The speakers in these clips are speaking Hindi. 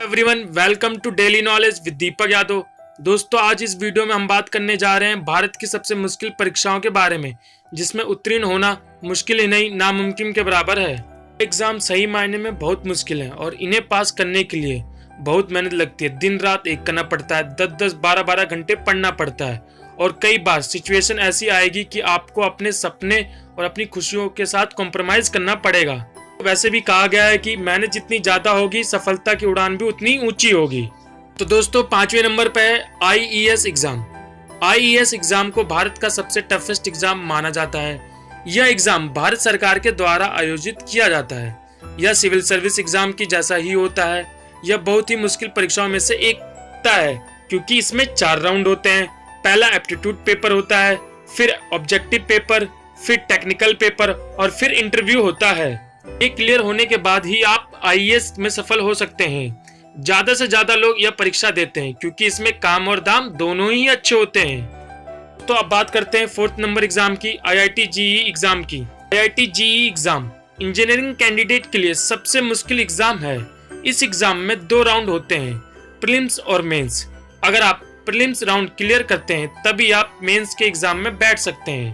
Everyone, welcome to daily knowledge with Deepak Yadav. दोस्तों, आज इस वीडियो में हम बात करने जा रहे हैं भारत की सबसे मुश्किल परीक्षाओं के बारे में, जिसमें उत्तीर्ण होना मुश्किल ही नहीं नामुमकिन के बराबर है। एग्जाम सही मायने में बहुत मुश्किल है और इन्हें पास करने के लिए बहुत मेहनत लगती है। दिन रात एक करना पड़ता है, 10-10, 12-12 घंटे पढ़ना पड़ता है और कई बार सिचुएशन ऐसी आएगी कि आपको अपने सपने और अपनी खुशियों के साथ कॉम्प्रोमाइज करना पड़ेगा। वैसे भी कहा गया है कि मेहनत जितनी ज्यादा होगी, सफलता की उड़ान भी उतनी ऊंची होगी। तो दोस्तों, 5वें नंबर पे है आईईएस एग्जाम। आईईएस एग्जाम को भारत का सबसे टफेस्ट एग्जाम माना जाता है। यह एग्जाम भारत सरकार के द्वारा आयोजित किया जाता है। यह सिविल सर्विस एग्जाम की जैसा ही होता है। यह बहुत ही मुश्किल परीक्षाओं में से एक है, क्योंकि इसमें 4 राउंड होते हैं। पहला एप्टीट्यूड पेपर होता है, फिर ऑब्जेक्टिव पेपर, फिर टेक्निकल पेपर और फिर इंटरव्यू होता है। ये क्लियर होने के बाद ही आप आईएएस में सफल हो सकते हैं। ज्यादा से ज्यादा लोग यह परीक्षा देते हैं क्योंकि इसमें काम और दाम दोनों ही अच्छे होते हैं। तो अब बात करते हैं 4th नंबर एग्जाम की, आईआईटी जेईई एग्जाम की। IIT JEE exam engineering candidate के लिए सबसे मुश्किल एग्जाम है। इस एग्जाम में 2 राउंड होते हैं, प्रीलिम्स और मेंस। अगर आप प्रीलिम्स राउंड क्लियर करते हैं तभी आप मेंस के एग्जाम में बैठ सकते हैं।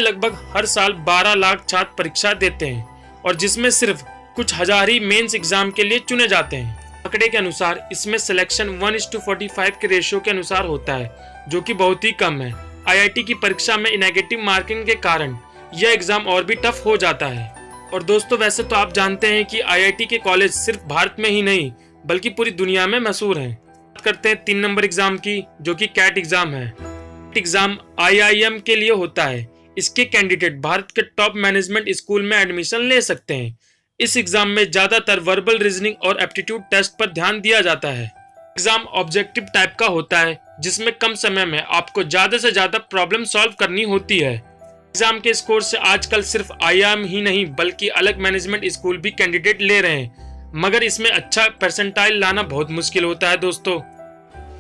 लगभग हर साल 12 लाख छात्र परीक्षा देते हैं और जिसमें सिर्फ कुछ हजार ही मेंस एग्जाम के लिए चुने जाते हैं। आंकड़े के अनुसार इसमें सिलेक्शन 1:45 के रेशियो के अनुसार होता है, जो कि बहुत ही कम है। आईआईटी की परीक्षा में नेगेटिव मार्किंग के कारण यह एग्जाम और भी टफ हो जाता है। और दोस्तों, वैसे तो आप जानते हैं कि आईआईटी के कॉलेज सिर्फ भारत में ही नहीं बल्कि पूरी दुनिया में मशहूर हैं। बात करते हैं 3 नंबर एग्जाम की, जो कि कैट एग्जाम है। कैट एग्जाम आईआईएम के लिए होता है। इसके कैंडिडेट भारत के टॉप मैनेजमेंट स्कूल में एडमिशन ले सकते हैं। इस एग्जाम में ज्यादातर वर्बल रीजनिंग और एप्टीट्यूड टेस्ट पर ध्यान दिया जाता है। एग्जाम ऑब्जेक्टिव टाइप का होता है, जिसमें कम समय में आपको ज्यादा से ज्यादा प्रॉब्लम सॉल्व करनी होती है। एग्जाम के स्कोर से आजकल सिर्फ आईआईएम ही नहीं बल्कि अलग मैनेजमेंट स्कूल भी कैंडिडेट ले रहे हैं, मगर इसमें अच्छा परसेंटाइल लाना बहुत मुश्किल होता है दोस्तों।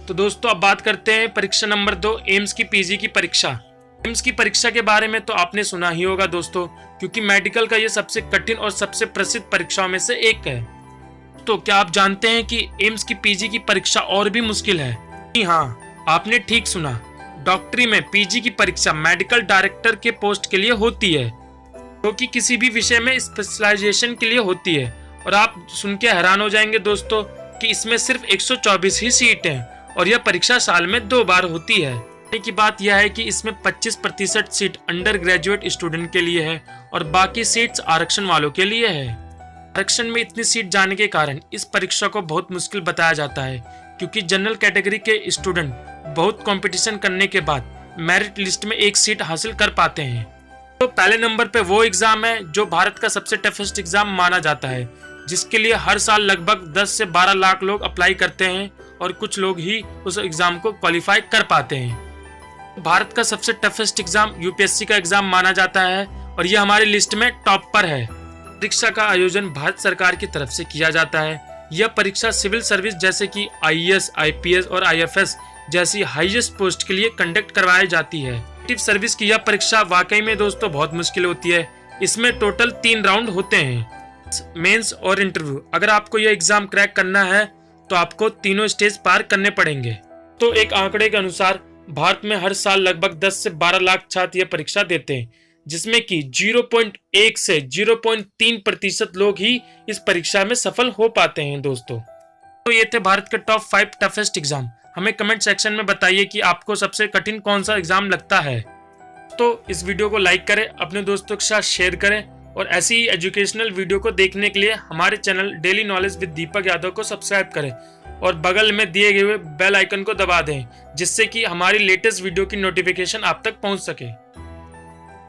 तो दोस्तों, अब बात करते हैं परीक्षा नंबर 2, एम्स की पीजी की परीक्षा। एम्स की परीक्षा के बारे में तो आपने सुना ही होगा दोस्तों, क्योंकि मेडिकल का ये सबसे कठिन और सबसे प्रसिद्ध परीक्षाओं में से एक है। तो क्या आप जानते हैं कि एम्स की पीजी की परीक्षा और भी मुश्किल है? जी हाँ, आपने ठीक सुना। डॉक्टरी में पीजी की परीक्षा मेडिकल डायरेक्टर के पोस्ट के लिए होती है, जो कि किसी भी विषय में स्पेशलाइजेशन के लिए होती है। और आप सुन के हैरान हो जाएंगे दोस्तों कि इसमें सिर्फ 124 ही सीट हैं और यह परीक्षा साल में 2 बार होती है। की बात यह है कि इसमें 25% सीट अंडर ग्रेजुएट स्टूडेंट के लिए है और बाकी सीट्स आरक्षण वालों के लिए है। आरक्षण में इतनी सीट जाने के कारण इस परीक्षा को बहुत मुश्किल बताया जाता है, क्योंकि जनरल कैटेगरी के स्टूडेंट बहुत कंपटीशन करने के बाद मेरिट लिस्ट में एक सीट हासिल कर पाते हैं। तो पहले नंबर पे वो एग्जाम है जो भारत का सबसे टफेस्ट एग्जाम माना जाता है, जिसके लिए हर साल लगभग 10 से 12 लाख लोग अप्लाई करते हैं और कुछ लोग ही उस एग्जाम को क्वालिफाई कर पाते हैं। भारत का सबसे टफेस्ट एग्जाम यूपीएससी का एग्जाम माना जाता है और यह हमारी लिस्ट में टॉप पर है। परीक्षा का आयोजन भारत सरकार की तरफ से किया जाता है। यह परीक्षा सिविल सर्विस जैसे कि आईएएस, आईपीएस और आईएफएस जैसी हाईएस्ट पोस्ट के लिए कंडक्ट करवाई जाती है। एक्टिव सर्विस की यह परीक्षा वाकई में दोस्तों बहुत मुश्किल होती है। इसमें टोटल 3 राउंड होते हैं, मेंस और इंटरव्यू। अगर आपको यह एग्जाम क्रैक करना है तो आपको तीनों स्टेज पार करने पड़ेंगे। तो एक आंकड़े के अनुसार भारत में हर साल लगभग 10 से 12 लाख छात्र यह परीक्षा देते हैं, जिसमें कि 0.1 से 0.3% लोग ही इस परीक्षा में सफल हो पाते हैं दोस्तों। तो ये थे भारत के टॉप 5 टफेस्ट एग्जाम। हमें कमेंट सेक्शन में बताइए कि आपको सबसे कठिन कौन सा एग्जाम लगता है। तो इस वीडियो को लाइक करें, अपने दोस्तों के साथ शेयर करें और ऐसी ही एजुकेशनल वीडियो को देखने के लिए हमारे channel daily knowledge with Deepak Yadav को सब्सक्राइब करें और बगल में दिए गए बेल आइकन को दबा दें, जिससे कि हमारी लेटेस्ट वीडियो की नोटिफिकेशन आप तक पहुंच सके।